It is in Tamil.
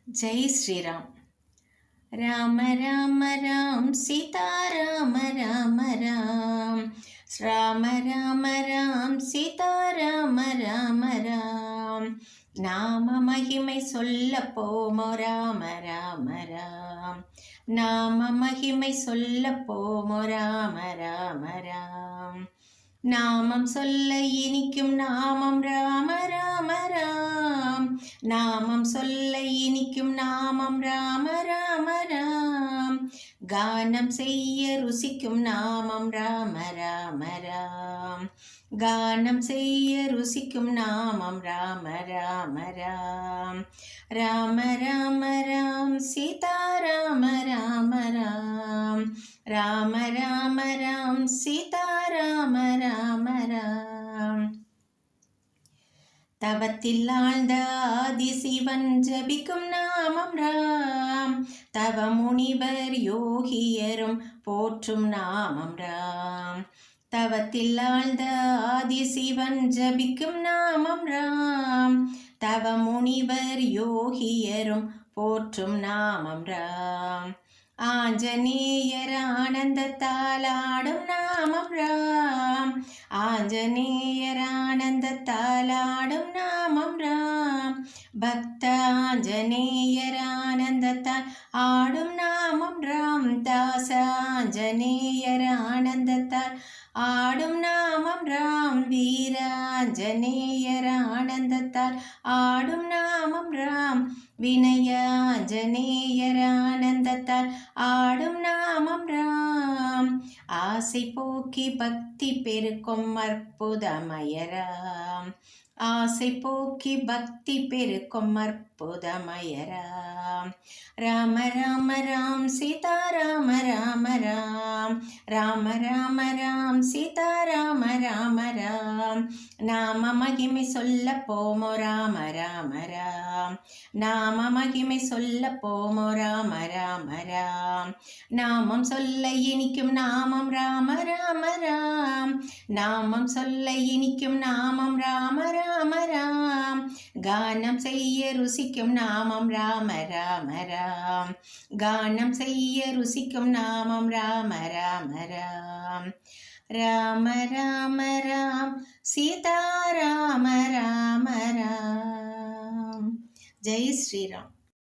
जय श्री राम। राम राम राम सीता राम राम राम राम राम राम सीता राम राम राम நாம மகிமை சொல்ல போமோ ராம ராம ராம் நாம மகிமை சொல்ல போமோ ராம ராம ராம் நாமம் சொல்ல இனிக்கும் நாமம் ராம ராம ராம் நாமம் சொல்ல இனிக்கும் நாமம் ராம ராம ராம் கானம் செய்ய ருசிக்கும் நாமம் ராம ராம ராம் கானம் செய்ய ருசிக்கும் நாமம் ராம ராம ராம் ராம ராம ராம் சீதா ராம ராம ராம் ராம ராம ராம் சீதா ராம ராம ராம் தவத்தில் ஆழ்ந்த ஆதிசிவன் ஜபிக்கும் நாமம் ராம் தவ முனிவர் யோகியரும் போற்றும் நாமம் ராம் தவத்தில் ஆழ்ந்த ஆதிசிவன் ஜபிக்கும் நாமம் ராம் தவ முனிவர் யோகியரும் போற்றும் நாமம் ராம் ஆஞ்சநேயர் ஆனந்தத்தால் ஆடும் நாமம் ராம் ஆஞ்சநேயர் ஆனந்தத்தால் ஆடும் நாமம் ராம் பக்த ஆஞ்சநேயர் ஆனந்தத்தால் ஆடும் நாமம் ராம் தாச ஆஞ்சநேயர் ஆனந்தத்தால் ஆடும் நாமம் ராம் வீராஞ்சநேயர் ஆனந்தத்தால் ஆடும் நாமம் ராம் வினயாஞ்சநேயர் ஆனந்தத்தால் ஆடும் நாமம் ராம் ஆசை போக்கி பக்தி பெருக்கும் அற்புதமயராம் ஆசை போக்கி பக்தி பெருக்கும் அற்புதமயராம் ராம ராம ராம் சீதா ராம ராம ராம் ராம ராம ராம் சீதா ராம ராம ராம் நாம மகிமை சொல்ல போமோ ராம ராம ராம் நாம மகிமை சொல்ல போமோ ராம ராம ராம் நாமம் சொல்ல இனிக்கும் நாமம் ராம ராம ராம் நாமம் சொல்ல இனிக்கும் நாமம் ராம ராம ராம் கானம் செய்ய ருசிக்கும் நாமம் ராம ராம ராம் கானம் செய்ய ருசிக்கும் நாமம் ராம ராம ராம் ராம ராம ராம் சீதா ராம ராம ராம் ஜெய் ஸ்ரீராம்।